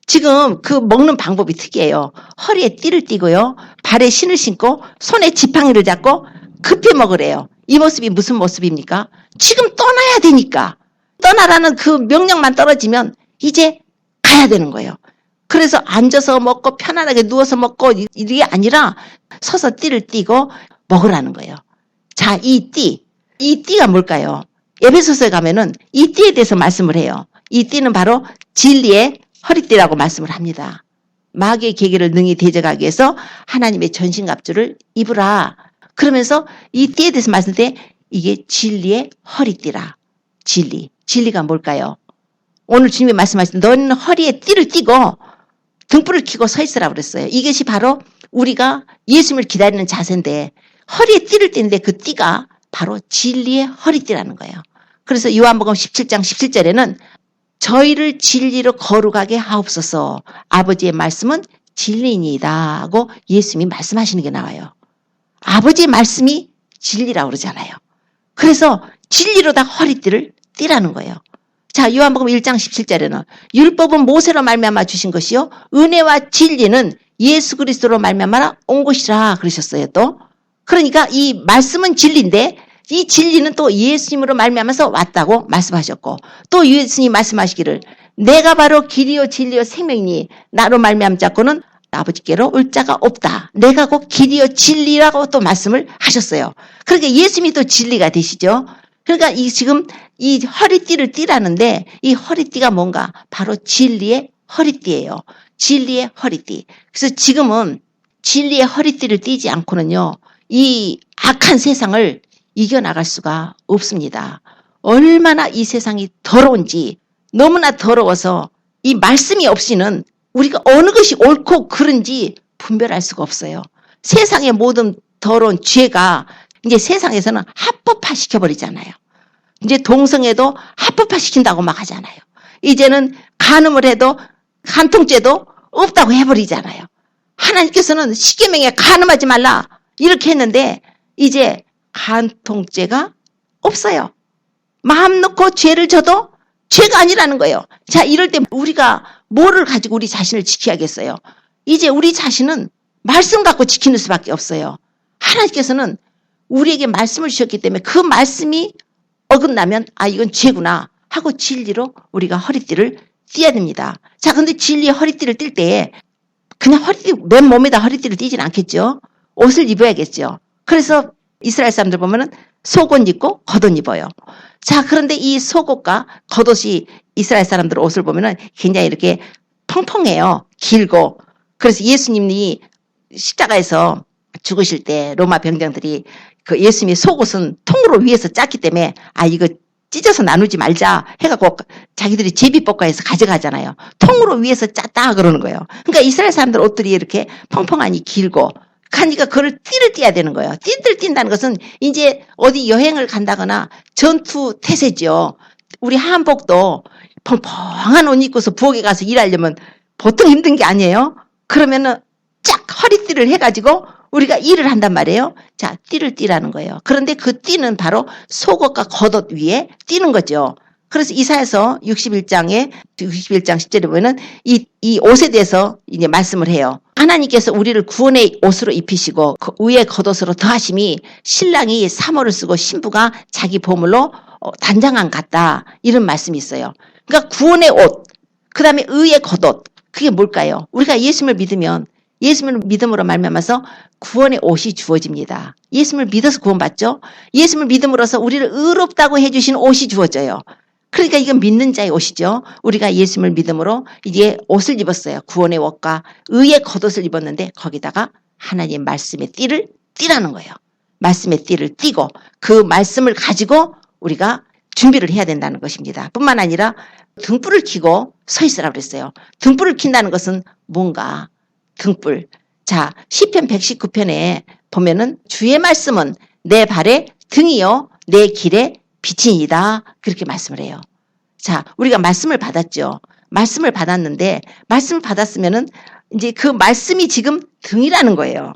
지금 그 먹는 방법이 특이해요. 허리에 띠를 띠고요. 발에 신을 신고 손에 지팡이를 잡고 급히 먹으래요. 이 모습이 무슨 모습입니까? 지금 떠나야 되니까. 떠나라는 그 명령만 떨어지면 이제 가야 되는 거예요. 그래서 앉아서 먹고 편안하게 누워서 먹고 이게 아니라 서서 띠를 띠고 먹으라는 거예요. 자, 이 띠가 뭘까요? 에베소서에 가면은 이 띠에 대해서 말씀을 해요. 이 띠는 바로 진리의 허리띠라고 말씀을 합니다. 마귀의 계계를 능히 대적하기 위해서 하나님의 전신갑주를 입으라. 그러면서 이 띠에 대해서 말씀할 때 이게 진리의 허리띠라. 진리가 뭘까요? 오늘 주님이 말씀하신 너는 허리에 띠를 띠고 등불을 켜고 서 있으라고 그랬어요. 이것이 바로 우리가 예수님을 기다리는 자세인데 허리에 띠를 띠는데 그 띠가 바로 진리의 허리띠라는 거예요. 그래서 요한복음 17장 17절에는 저희를 진리로 거룩하게 하옵소서. 아버지의 말씀은 진리이니이다 하고 예수님이 말씀하시는 게 나와요. 아버지의 말씀이 진리라고 그러잖아요. 그래서 진리로 다 허리띠를 띠라는 거예요. 자, 요한복음 1장 17절에는 율법은 모세로 말미암아 주신 것이요 은혜와 진리는 예수 그리스도로 말미암아 온 것이라 그러셨어요. 또 그러니까 이 말씀은 진리인데 이 진리는 또 예수님으로 말미암아서 왔다고 말씀하셨고 또 예수님이 말씀하시기를 내가 바로 길이요 진리요 생명이니 나로 말미암지 않고는 아버지께로 올 자가 없다. 내가 곧 길이요 진리라고 또 말씀을 하셨어요. 그러니까 예수님이 또 진리가 되시죠. 그러니까 지금 이 허리띠를 띠라는데 이 허리띠가 뭔가 바로 진리의 허리띠예요. 진리의 허리띠. 그래서 지금은 진리의 허리띠를 띠지 않고는요. 이 악한 세상을 이겨나갈 수가 없습니다. 얼마나 이 세상이 더러운지 너무나 더러워서 이 말씀이 없이는 우리가 어느 것이 옳고 그른지 분별할 수가 없어요. 세상의 모든 더러운 죄가 이제 세상에서는 합법화 시켜버리잖아요. 이제 동성애도 합법화 시킨다고 막 하잖아요. 이제는 간음을 해도 간통죄도 없다고 해버리잖아요. 하나님께서는 십계명에 간음하지 말라 이렇게 했는데 이제 간통죄가 없어요. 마음 놓고 죄를 져도 죄가 아니라는 거예요. 자, 이럴 때 우리가 뭐를 가지고 우리 자신을 지켜야겠어요? 이제 우리 자신은 말씀 갖고 지키는 수밖에 없어요. 하나님께서는 우리에게 말씀을 주셨기 때문에 그 말씀이 어긋나면 아 이건 죄구나 하고 진리로 우리가 허리띠를 띠야 됩니다. 자, 근데 진리의 허리띠를 뛸 때 그냥 맨 몸에다 허리띠를 띠진 않겠죠. 옷을 입어야겠죠. 그래서 이스라엘 사람들 보면은 속옷 입고 겉옷 입어요. 자, 그런데 이 속옷과 겉옷이 이스라엘 사람들 옷을 보면은 굉장히 이렇게 펑펑해요. 길고. 그래서 예수님이 십자가에서 죽으실 때 로마 병정들이 그 예수님의 속옷은 통으로 위에서 짰기 때문에 아 이거 찢어서 나누지 말자 해갖고 자기들이 제비법과에서 가져가잖아요. 통으로 위에서 짰다 그러는 거예요. 그러니까 이스라엘 사람들 옷들이 이렇게 펑펑하니 길고 그러니까 그걸 띠를 띠야 되는 거예요. 띠를 띈다는 것은 이제 어디 여행을 간다거나 전투 태세죠. 우리 한복도 펑펑한 옷 입고서 부엌에 가서 일하려면 보통 힘든 게 아니에요. 그러면은 쫙 허리띠를 해가지고 우리가 일을 한단 말이에요. 자, 띠를 띠라는 거예요. 그런데 그 띠는 바로 속옷과 겉옷 위에 띠는 거죠. 그래서 이사야서 61장 10절에 보면은 이 옷에 대해서 이제 말씀을 해요. 하나님께서 우리를 구원의 옷으로 입히시고 그 위에 겉옷으로 더하심이 신랑이 사모를 쓰고 신부가 자기 보물로 단장한 같다. 이런 말씀이 있어요. 그러니까 구원의 옷, 그 다음에 의의 겉옷. 그게 뭘까요? 우리가 예수님을 믿으면 예수님을 믿음으로 말미암아서 구원의 옷이 주어집니다. 예수님을 믿어서 구원받죠. 예수님을 믿음으로써 우리를 의롭다고 해주신 옷이 주어져요. 그러니까 이건 믿는 자의 옷이죠. 우리가 예수님을 믿음으로 이제 옷을 입었어요. 구원의 옷과 의의 겉옷을 입었는데 거기다가 하나님의 말씀의 띠를 띠라는 거예요. 말씀의 띠를 띠고 그 말씀을 가지고 우리가 준비를 해야 된다는 것입니다. 뿐만 아니라 등불을 켜고 서 있으라고 그랬어요. 등불을 킨다는 것은 뭔가 등불. 자, 시편 119편에 보면은 주의 말씀은 내 발의 등이요 내 길의 빛이니이다. 그렇게 말씀을 해요. 자, 우리가 말씀을 받았죠. 말씀을 받았는데 말씀을 받았으면은 이제 그 말씀이 지금 등이라는 거예요.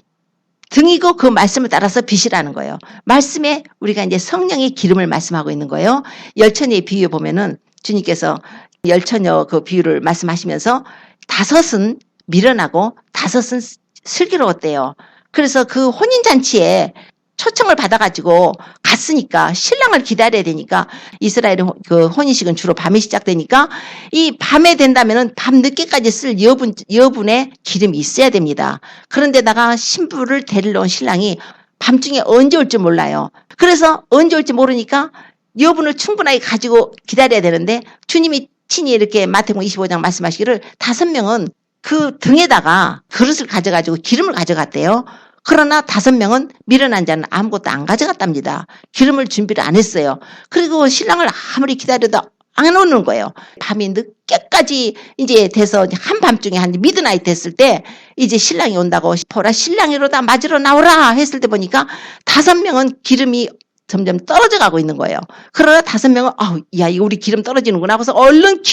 등이고 그 말씀을 따라서 빛이라는 거예요. 말씀에 우리가 이제 성령의 기름을 말씀하고 있는 거예요. 열처녀의 비유 보면은 주님께서 열처녀 그 비유를 말씀하시면서 5은 미련하고 5은 슬기로웠대요. 그래서 그 혼인잔치에 초청을 받아가지고 갔으니까 신랑을 기다려야 되니까 이스라엘의 그 혼인식은 주로 밤에 시작되니까 이 밤에 된다면은 밤 늦게까지 쓸 여분의 기름이 있어야 됩니다. 그런데다가 신부를 데리러 온 신랑이 밤중에 언제 올지 몰라요. 그래서 언제 올지 모르니까 여분을 충분하게 가지고 기다려야 되는데 주님이 친히 이렇게 마태복음 25장 말씀하시기를 5명은 그 등에다가 그릇을 가져가지고 기름을 가져갔대요. 그러나 5명은 미련한 자는 아무것도 안 가져갔답니다. 기름을 준비를 안 했어요. 그리고 신랑을 아무리 기다려도 안 오는 거예요. 밤이 늦게까지 이제 돼서 한밤중에 한 미드나잇 됐을 때 이제 신랑이 온다고 보라 신랑이로다 맞으러 나오라 했을 때 보니까 5명은 기름이 점점 떨어져 가고 있는 거예요. 그러나 5명은 야 이거 우리 기름 떨어지는구나 하고서 얼른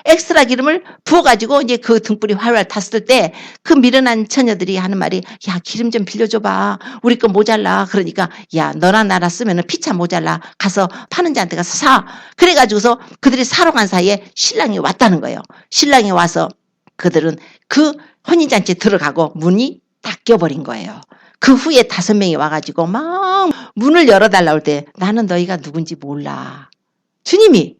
엑스트라 기름을 부어가지고 이제 그 등불이 활활 탔을 때 그 미련한 처녀들이 하는 말이 야 기름 좀 빌려줘봐. 우리 거 모자라. 그러니까 야 너나 나나 쓰면은 피차 모자라. 가서 파는 자한테 가서 사. 그래가지고서 그들이 사러 간 사이에 신랑이 왔다는 거예요. 신랑이 와서 그들은 그 혼인잔치에 들어가고 문이 닫혀버린 거예요. 그 후에 5명이 와가지고 막 문을 열어달라고 할 때 나는 너희가 누군지 몰라. 주님이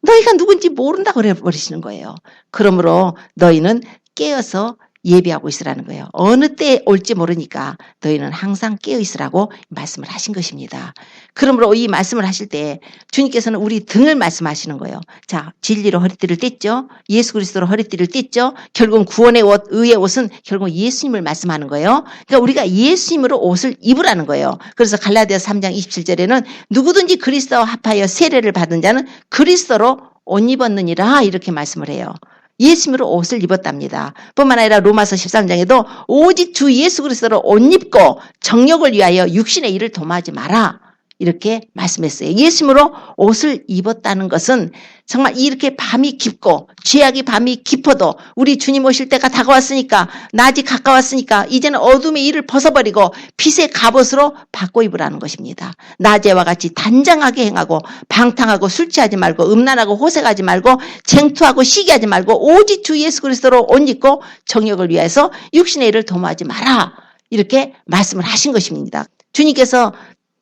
너희가 누군지 모른다고 그래버리시는 거예요. 그러므로 너희는 깨어서 예비하고 있으라는 거예요. 어느 때 올지 모르니까 너희는 항상 깨어 있으라고 말씀을 하신 것입니다. 그러므로 이 말씀을 하실 때 주님께서는 우리 등을 말씀하시는 거예요. 자, 진리로 허리띠를 뗐죠. 예수 그리스도로 허리띠를 뗐죠. 결국 구원의 옷, 의의 옷은 결국 예수님을 말씀하는 거예요. 그러니까 우리가 예수님으로 옷을 입으라는 거예요. 그래서 갈라디아서 3장 27절에는 누구든지 그리스도와 합하여 세례를 받은 자는 그리스도로 옷 입었느니라 이렇게 말씀을 해요. 예수님으로 옷을 입었답니다. 뿐만 아니라 로마서 13장에도 오직 주 예수 그리스도로 옷 입고 정욕을 위하여 육신의 일을 도모하지 마라. 이렇게 말씀했어요. 예수님으로 옷을 입었다는 것은 정말 이렇게 밤이 깊고 죄악이 밤이 깊어도 우리 주님 오실 때가 다가왔으니까 낮이 가까웠으니까 이제는 어둠의 일을 벗어버리고 빛의 갑옷으로 바꿔 입으라는 것입니다. 낮에와 같이 단장하게 행하고 방탕하고 술 취하지 말고 음란하고 호색하지 말고 쟁투하고 시기하지 말고 오직 주 예수 그리스도로 옷 입고 정욕을 위해서 육신의 일을 도모하지 마라. 이렇게 말씀을 하신 것입니다. 주님께서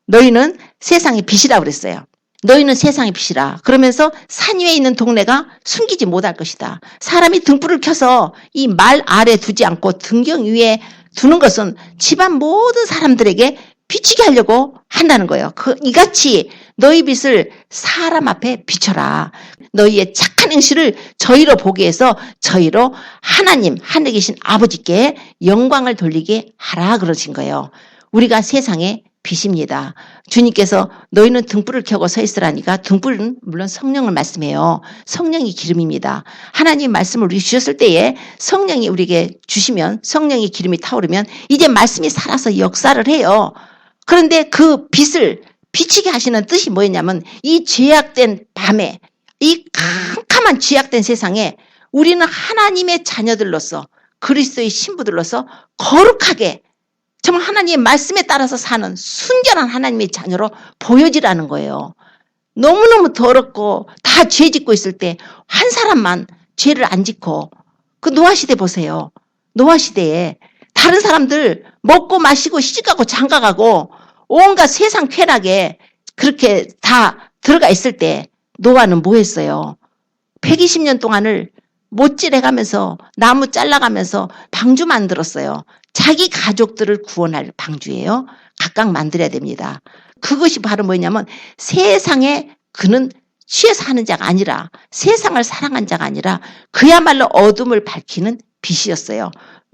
너희는 세상의 빛이라 그랬어요. 너희는 세상의 빛이라. 그러면서 산 위에 있는 동네가 숨기지 못할 것이다. 사람이 등불을 켜서 이 말 아래 두지 않고 등경 위에 두는 것은 집안 모든 사람들에게 비치게 하려고 한다는 거예요. 이같이 너희 빛을 사람 앞에 비춰라. 너희의 착한 행실을 저희로 보게 해서 저희로 하나님, 하늘에 계신 아버지께 영광을 돌리게 하라 그러신 거예요. 우리가 세상에 빛입니다. 주님께서 너희는 등불을 켜고 서 있으라니까 등불은 물론 성령을 말씀해요. 성령이 기름입니다. 하나님 말씀을 우리 주셨을 때에 성령이 우리에게 주시면 성령의 기름이 타오르면 이제 말씀이 살아서 역사를 해요. 그런데 그 빛을 비치게 하시는 뜻이 뭐였냐면 이 죄악된 밤에 이 캄캄한 죄악된 세상에 우리는 하나님의 자녀들로서 그리스도의 신부들로서 거룩하게 정말 하나님의 말씀에 따라서 사는 순결한 하나님의 자녀로 보여지라는 거예요. 너무너무 더럽고 다 죄 짓고 있을 때 한 사람만 죄를 안 짓고 그 노아시대 보세요. 노아시대에 다른 사람들 먹고 마시고 시집가고 장가가고 온갖 세상 쾌락에 그렇게 다 들어가 있을 때 노아는 뭐 했어요? 120년 동안을 못질해가면서 나무 잘라가면서 방주 만들었어요. 자기 가족들을 구원할 방주예요. 각각 만들어야 됩니다. 그것이 바로 뭐냐면 세상에 그는 취해서 하는 자가 아니라 세상을 사랑한 자가 아니라 그야말로 어둠을 밝히는 빛이었어요.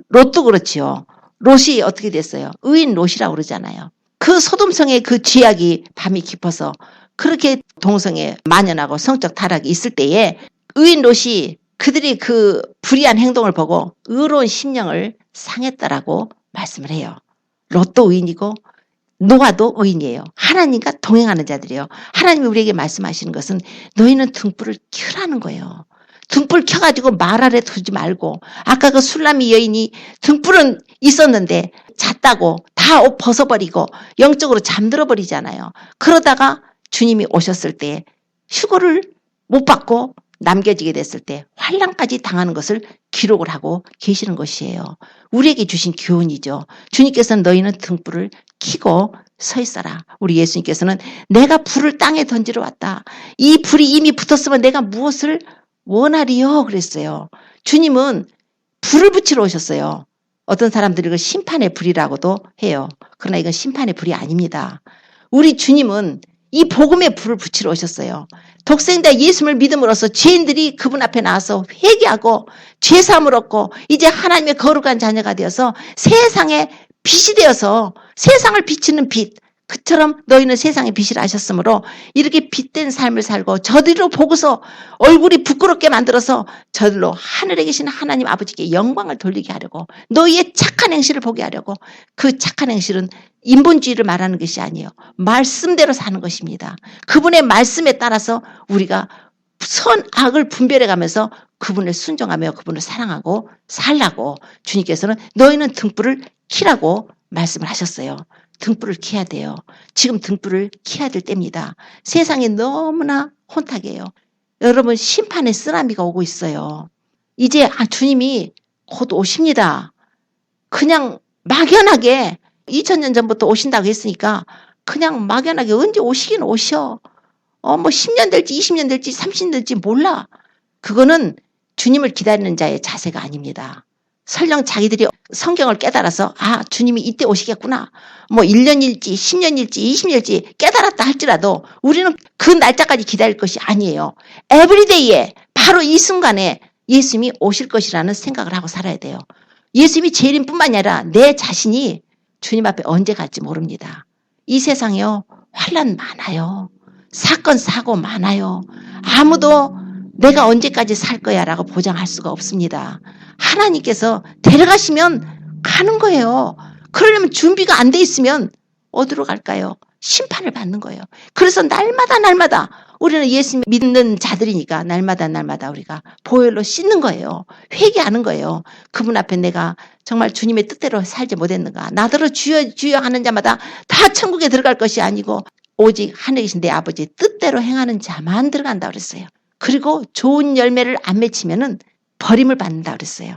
롯도 그렇지요. 롯이 어떻게 됐어요? 의인 롯이라고 그러잖아요. 그 소돔성의 그 죄악이 밤이 깊어서 그렇게 동성에 만연하고 성적 타락이 있을 때에 의인 롯이 그들이 그 불의한 행동을 보고 의로운 심령을 상했다라고 말씀을 해요. 롯도 의인이고 노아도 의인이에요. 하나님과 동행하는 자들이에요. 하나님이 우리에게 말씀하시는 것은 너희는 등불을 켜라는 거예요. 등불 켜가지고 말 아래 두지 말고 아까 그 술람이 여인이 등불은 있었는데 잤다고 다 옷 벗어버리고 영적으로 잠들어 버리잖아요. 그러다가 주님이 오셨을 때 휴거를 못 받고 남겨지게 됐을 때 환난까지 당하는 것을 기록을 하고 계시는 것이에요. 우리에게 주신 교훈이죠. 주님께서는 너희는 등불을 켜고 서 있어라. 우리 예수님께서는 내가 불을 땅에 던지러 왔다. 이 불이 이미 붙었으면 내가 무엇을 원하리요? 그랬어요. 주님은 불을 붙이러 오셨어요. 어떤 사람들이 이걸 심판의 불이라고도 해요. 그러나 이건 심판의 불이 아닙니다. 우리 주님은 이 복음의 불을 붙이러 오셨어요. 독생자 예수를 믿음으로써 죄인들이 그분 앞에 나와서 회개하고 죄사함을 얻고 이제 하나님의 거룩한 자녀가 되어서 세상에 빛이 되어서 세상을 비추는 빛, 그처럼 너희는 세상의 빛이라 하셨으므로 이렇게 빛된 삶을 살고 저들로 보고서 얼굴이 부끄럽게 만들어서 저들로 하늘에 계신 하나님 아버지께 영광을 돌리게 하려고 너희의 착한 행실을 보게 하려고 그 착한 행실은 인본주의를 말하는 것이 아니에요. 말씀대로 사는 것입니다. 그분의 말씀에 따라서 우리가 선악을 분별해 가면서 그분을 순종하며 그분을 사랑하고 살라고 주님께서는 너희는 등불을 켜라고 말씀을 하셨어요. 등불을 켜야 돼요. 지금 등불을 켜야 될 때입니다. 세상이 너무나 혼탁해요. 여러분 심판의 쓰나미가 오고 있어요. 이제 주님이 곧 오십니다. 그냥 막연하게 2000년 전부터 오신다고 했으니까 그냥 막연하게 언제 오시긴 오셔. 뭐 10년 될지 20년 될지 30년 될지 몰라. 그거는 주님을 기다리는 자의 자세가 아닙니다. 설령 자기들이 성경을 깨달아서 주님이 이때 오시겠구나. 뭐 1년일지 10년일지 20년일지 깨달았다 할지라도 우리는 그 날짜까지 기다릴 것이 아니에요. 에브리데이에 바로 이 순간에 예수님이 오실 것이라는 생각을 하고 살아야 돼요. 예수님이 재림뿐만 아니라 내 자신이 주님 앞에 언제 갈지 모릅니다. 이 세상에요. 환난 많아요. 사건 사고 많아요. 아무도 내가 언제까지 살 거야 라고 보장할 수가 없습니다. 하나님께서 데려가시면 가는 거예요. 그러려면 준비가 안 돼 있으면 어디로 갈까요? 심판을 받는 거예요. 그래서 날마다 우리는 예수 믿는 자들이니까 날마다 우리가 보혈로 씻는 거예요. 회개하는 거예요. 그분 앞에 내가 정말 주님의 뜻대로 살지 못했는가. 나더러 주여 주여 하는 자마다 다 천국에 들어갈 것이 아니고 오직 하늘에 계신 내 아버지 뜻대로 행하는 자만 들어간다 그랬어요. 그리고 좋은 열매를 안 맺히면은 버림을 받는다 그랬어요.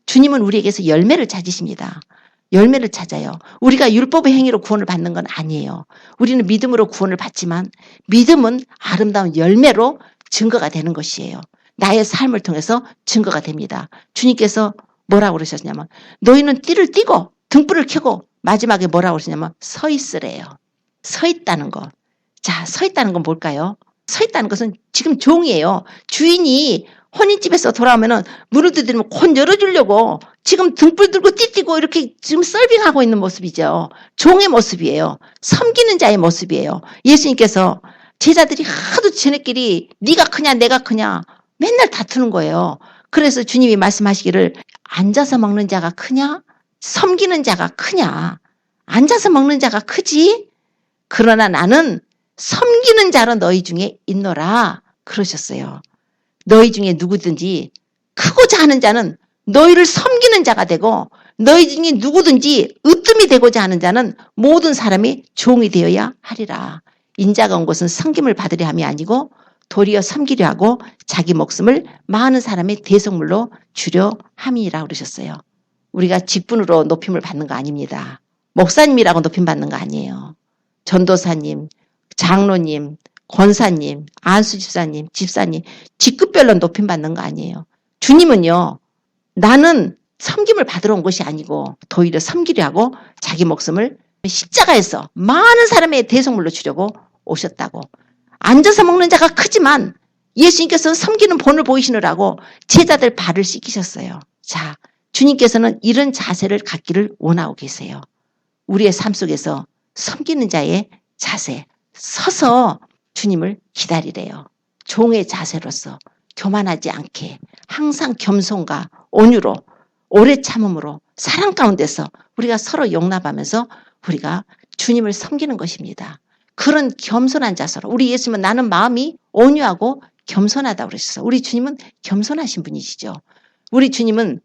주님은 우리에게서 열매를 찾으십니다. 열매를 찾아요. 우리가 율법의 행위로 구원을 받는 건 아니에요. 우리는 믿음으로 구원을 받지만 믿음은 아름다운 열매로 증거가 되는 것이에요. 나의 삶을 통해서 증거가 됩니다. 주님께서 뭐라고 그러셨냐면 너희는 띠를 띠고 등불을 켜고 마지막에 뭐라고 그러셨냐면 서 있으래요. 서 있다는 것. 자, 서 있다는 건 뭘까요? 서 있다는 것은 지금 종이에요. 주인이 혼인집에서 돌아오면은 문을 두드리면 곧 열어주려고 지금 등불 들고 띠띠고 이렇게 지금 서빙하고 있는 모습이죠. 종의 모습이에요. 섬기는 자의 모습이에요. 예수님께서 제자들이 하도 쟤네끼리 네가 크냐 내가 크냐 맨날 다투는 거예요. 그래서 주님이 말씀하시기를 앉아서 먹는 자가 크냐 섬기는 자가 크냐. 앉아서 먹는 자가 크지. 그러나 나는 섬기는 자로 너희 중에 있노라 그러셨어요. 너희 중에 누구든지 크고자 하는 자는 너희를 섬기는 자가 되고 너희 중에 누구든지 으뜸이 되고자 하는 자는 모든 사람이 종이 되어야 하리라. 인자가 온 것은 섬김을 받으려 함이 아니고 도리어 섬기려 하고 자기 목숨을 많은 사람의 대속물로 주려 함이라 그러셨어요. 우리가 직분으로 높임을 받는 거 아닙니다. 목사님이라고 높임 받는 거 아니에요. 전도사님, 장로님, 권사님, 안수집사님, 집사님 직급별로 높임 받는 거 아니에요. 주님은요. 나는 섬김을 받으러 온 것이 아니고 도리어 섬기려 하고 자기 목숨을 십자가에서 많은 사람의 대속물로 주려고 오셨다고. 앉아서 먹는 자가 크지만 예수님께서는 섬기는 본을 보이시느라고 제자들 발을 씻기셨어요. 자, 주님께서는 이런 자세를 갖기를 원하고 계세요. 우리의 삶 속에서 섬기는 자의 자세, 서서 주님을 기다리래요. 종의 자세로서 교만하지 않게 항상 겸손과 온유로 오래 참음으로 사랑 가운데서 우리가 서로 용납하면서 우리가 주님을 섬기는 것입니다. 그런 겸손한 자세로 우리 예수님은 나는 마음이 온유하고 겸손하다고 그러셨어요. 우리 주님은 겸손하신 분이시죠. 우리 주님은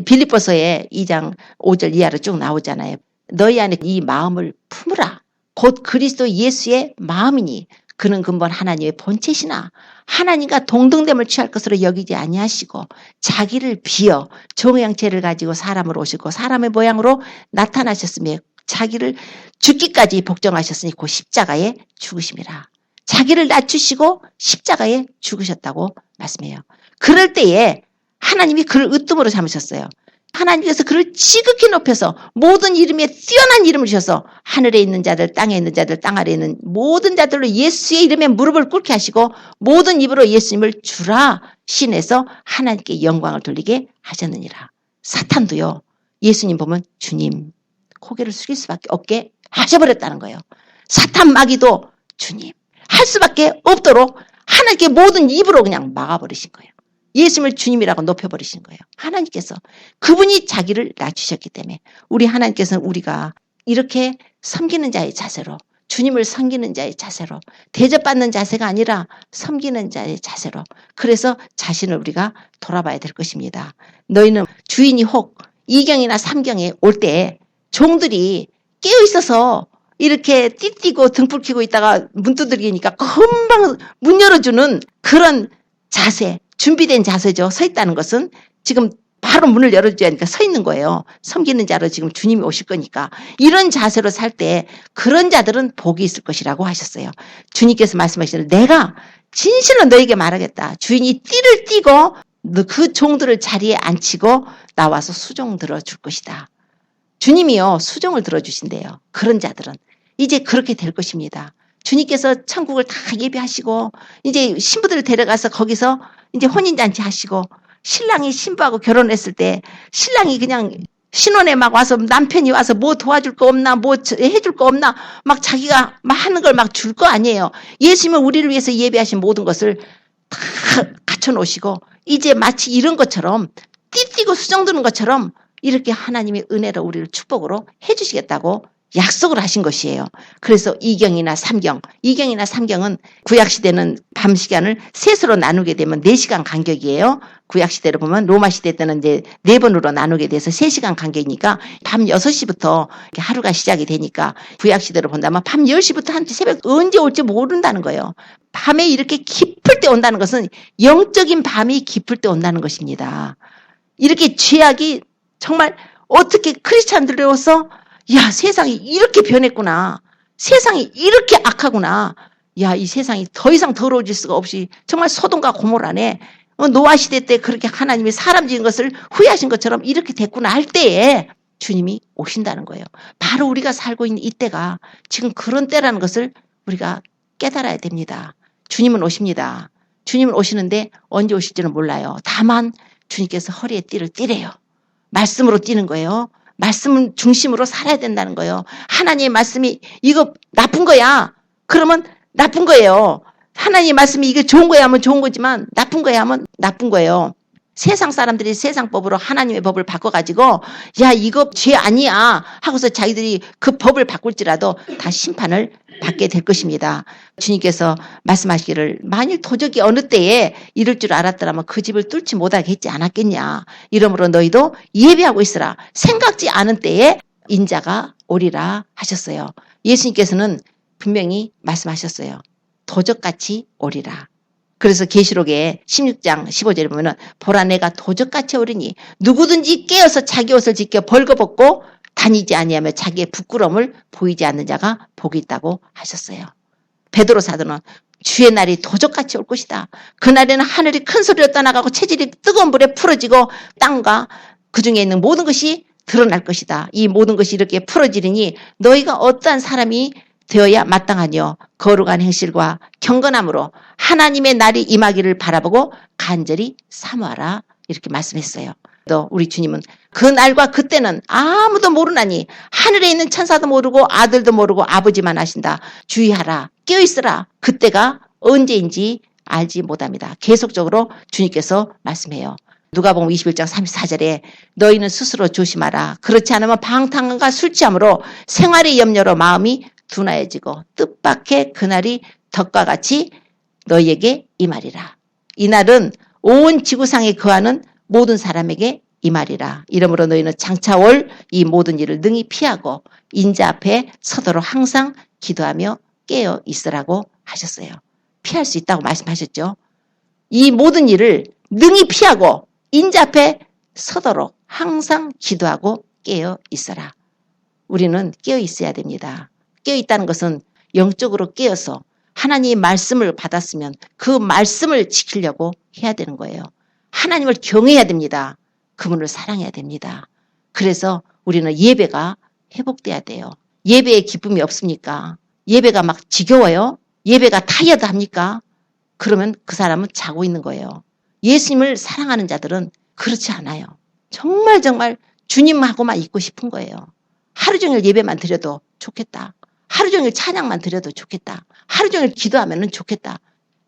빌립보서의 2장 5절 이하로 쭉 나오잖아요. 너희 안에 이 마음을 품으라. 곧 그리스도 예수의 마음이니 그는 근본 하나님의 본체시나 하나님과 동등됨을 취할 것으로 여기지 아니하시고 자기를 비어 종의 형체를 가지고 사람으로 오시고 사람의 모양으로 나타나셨으며 자기를 죽기까지 복종하셨으니 그 십자가에 죽으심이라. 자기를 낮추시고 십자가에 죽으셨다고 말씀해요. 그럴 때에 하나님이 그를 으뜸으로 삼으셨어요. 하나님께서 그를 지극히 높여서 모든 이름에 뛰어난 이름을 주셔서 하늘에 있는 자들, 땅에 있는 자들, 땅 아래에 있는 모든 자들로 예수의 이름에 무릎을 꿇게 하시고 모든 입으로 예수님을 주라 신에서 하나님께 영광을 돌리게 하셨느니라. 사탄도요. 예수님 보면 주님 고개를 숙일 수밖에 없게 하셔버렸다는 거예요. 사탄 마귀도 주님 할 수밖에 없도록 하나님께 모든 입으로 그냥 막아버리신 거예요. 예수님을 주님이라고 높여버리신 거예요. 하나님께서 그분이 자기를 낮추셨기 때문에 우리 하나님께서는 우리가 이렇게 섬기는 자의 자세로 주님을 섬기는 자의 자세로 대접받는 자세가 아니라 섬기는 자의 자세로 그래서 자신을 우리가 돌아봐야 될 것입니다. 너희는 주인이 혹 2경이나 3경에 올 때 종들이 깨어있어서 이렇게 띠띠고 등불 켜고 있다가 문 두드리니까 금방 문 열어주는 그런 자세 준비된 자세죠. 서 있다는 것은 지금 바로 문을 열어줘야 하니까 서 있는 거예요. 섬기는 자로 지금 주님이 오실 거니까. 이런 자세로 살 때 그런 자들은 복이 있을 것이라고 하셨어요. 주님께서 말씀하시는 내가 진실로 너에게 말하겠다. 주인이 띠를 띠고 그 종들을 자리에 앉히고 나와서 수종 들어줄 것이다. 주님이요. 수종을 들어주신대요. 그런 자들은. 이제 그렇게 될 것입니다. 주님께서 천국을 다 예비하시고 이제 신부들을 데려가서 거기서 이제 혼인잔치 하시고 신랑이 신부하고 결혼했을 때 신랑이 그냥 신혼에 막 와서 남편이 와서 뭐 도와줄 거 없나 뭐 해줄 거 없나 막 자기가 막 하는 걸 막 줄 거 아니에요. 예수님은 우리를 위해서 예비하신 모든 것을 다 갖춰놓으시고 이제 마치 이런 것처럼 띠띠고 수정드는 것처럼 이렇게 하나님의 은혜로 우리를 축복으로 해주시겠다고 약속을 하신 것이에요. 그래서 2경이나 3경은 구약시대는 밤 시간을 셋으로 나누게 되면 4시간 간격이에요. 구약시대로 보면 로마시대 때는 이제 4번으로 나누게 돼서 3시간 간격이니까 밤 6시부터 하루가 시작이 되니까 구약시대로 본다면 밤 10시부터 한 새벽 언제 올지 모른다는 거예요. 밤에 이렇게 깊을 때 온다는 것은 영적인 밤이 깊을 때 온다는 것입니다. 이렇게 죄악이 정말 어떻게 크리스찬들로서 야, 세상이 이렇게 변했구나. 세상이 이렇게 악하구나. 야, 이 세상이 더 이상 더러워질 수가 없이 정말 소돔과 고모라네. 노아 시대 때 그렇게 하나님이 사람 지은 것을 후회하신 것처럼 이렇게 됐구나 할 때에 주님이 오신다는 거예요. 바로 우리가 살고 있는 이때가 지금 그런 때라는 것을 우리가 깨달아야 됩니다. 주님은 오십니다. 주님은 오시는데 언제 오실지는 몰라요. 다만 주님께서 허리에 띠를 띠래요. 말씀으로 띠는 거예요. 말씀 중심으로 살아야 된다는 거예요. 하나님의 말씀이 이거 나쁜 거야. 그러면 나쁜 거예요. 하나님의 말씀이 이게 좋은 거야 하면 좋은 거지만 나쁜 거야 하면 나쁜 거예요. 세상 사람들이 세상 법으로 하나님의 법을 바꿔가지고 야 이거 죄 아니야 하고서 자기들이 그 법을 바꿀지라도 다 심판을 받게 될 것입니다. 주님께서 말씀하시기를 만일 도적이 어느 때에 이럴 줄 알았더라면 그 집을 뚫지 못하게 했지 않았겠냐. 이러므로 너희도 예비하고 있으라. 생각지 않은 때에 인자가 오리라 하셨어요. 예수님께서는 분명히 말씀하셨어요. 도적같이 오리라. 그래서 계시록에 16장 15절에 보면은 보라 내가 도적같이 오리니 누구든지 깨어서 자기 옷을 지켜 벌거벗고 다니지 아니하며 자기의 부끄러움을 보이지 않는 자가 복이 있다고 하셨어요. 베드로 사도는 주의 날이 도적같이 올 것이다. 그날에는 하늘이 큰 소리로 떠나가고 체질이 뜨거운 불에 풀어지고 땅과 그 중에 있는 모든 것이 드러날 것이다. 이 모든 것이 이렇게 풀어지리니 너희가 어떠한 사람이 되어야 마땅하니요 거룩한 행실과 경건함으로 하나님의 날이 임하기를 바라보고 간절히 사모하라 이렇게 말씀했어요. 또 우리 주님은 그 날과 그때는 아무도 모르나니 하늘에 있는 천사도 모르고 아들도 모르고 아버지만 아신다. 주의하라 깨어있으라 그때가 언제인지 알지 못합니다. 계속적으로 주님께서 말씀해요. 누가복음 21장 34절에 너희는 스스로 조심하라. 그렇지 않으면 방탕함과 술 취함으로 생활의 염려로 마음이 둔하여지고 뜻밖의 그날이 덕과 같이 너희에게 임하리라. 이날은 온 지구상에 거하는 모든 사람에게 임하리라. 이러므로 너희는 장차 올 이 모든 일을 능히 피하고 인자 앞에 서도록 항상 기도하며 깨어 있으라고 하셨어요. 피할 수 있다고 말씀하셨죠. 이 모든 일을 능히 피하고 인자 앞에 서도록 항상 기도하고 깨어 있어라. 우리는 깨어 있어야 됩니다. 깨어 있다는 것은 영적으로 깨어서 하나님의 말씀을 받았으면 그 말씀을 지키려고 해야 되는 거예요. 하나님을 경외해야 됩니다. 그분을 사랑해야 됩니다. 그래서 우리는 예배가 회복돼야 돼요. 예배에 기쁨이 없습니까? 예배가 막 지겨워요? 예배가 타이어드 합니까? 그러면 그 사람은 자고 있는 거예요. 예수님을 사랑하는 자들은 그렇지 않아요. 정말 주님하고만 있고 싶은 거예요. 하루 종일 예배만 드려도 좋겠다. 하루 종일 찬양만 드려도 좋겠다. 하루 종일 기도하면 좋겠다.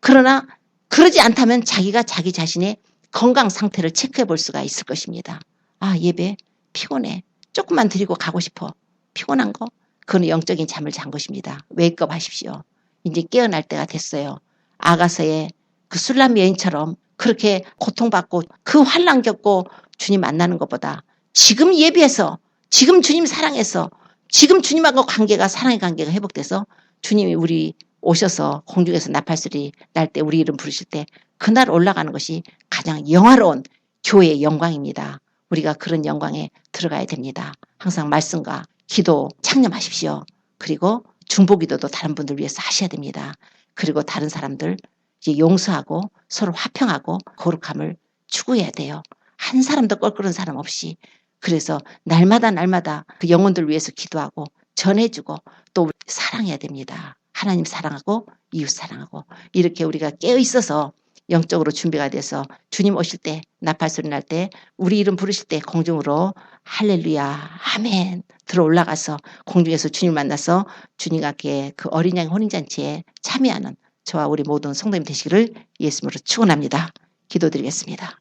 그러나 그러지 않다면 자기가 자기 자신의 건강 상태를 체크해 볼 수가 있을 것입니다. 아, 예배 피곤해. 조금만 드리고 가고 싶어. 피곤한 거? 그건 영적인 잠을 잔 것입니다. 웨이크업 하십시오. 이제 깨어날 때가 됐어요. 아가서의 그 술람 여인처럼 그렇게 고통받고 그 환난 겪고 주님 만나는 것보다 지금 예비해서 지금 주님 사랑해서 지금 주님하고 관계가 사랑의 관계가 회복돼서 주님이 우리 오셔서 공중에서 나팔소리 날 때 우리 이름 부르실 때 그날 올라가는 것이 가장 영화로운 교회의 영광입니다. 우리가 그런 영광에 들어가야 됩니다. 항상 말씀과 기도 창념하십시오. 그리고 중보기도도 다른 분들 위해서 하셔야 됩니다. 그리고 다른 사람들 이제 용서하고 서로 화평하고 거룩함을 추구해야 돼요. 한 사람도 껄끄러운 사람 없이. 그래서 날마다 그 영혼들 위해서 기도하고 전해주고 또 사랑해야 됩니다. 하나님 사랑하고 이웃 사랑하고 이렇게 우리가 깨어있어서 영적으로 준비가 돼서 주님 오실 때 나팔소리 날 때 우리 이름 부르실 때 공중으로 할렐루야 아멘 들어 올라가서 공중에서 주님 만나서 주님과 함께 그 어린 양 혼인잔치에 참여하는 저와 우리 모든 성도님 되시기를 예수님으로 축원합니다. 기도드리겠습니다.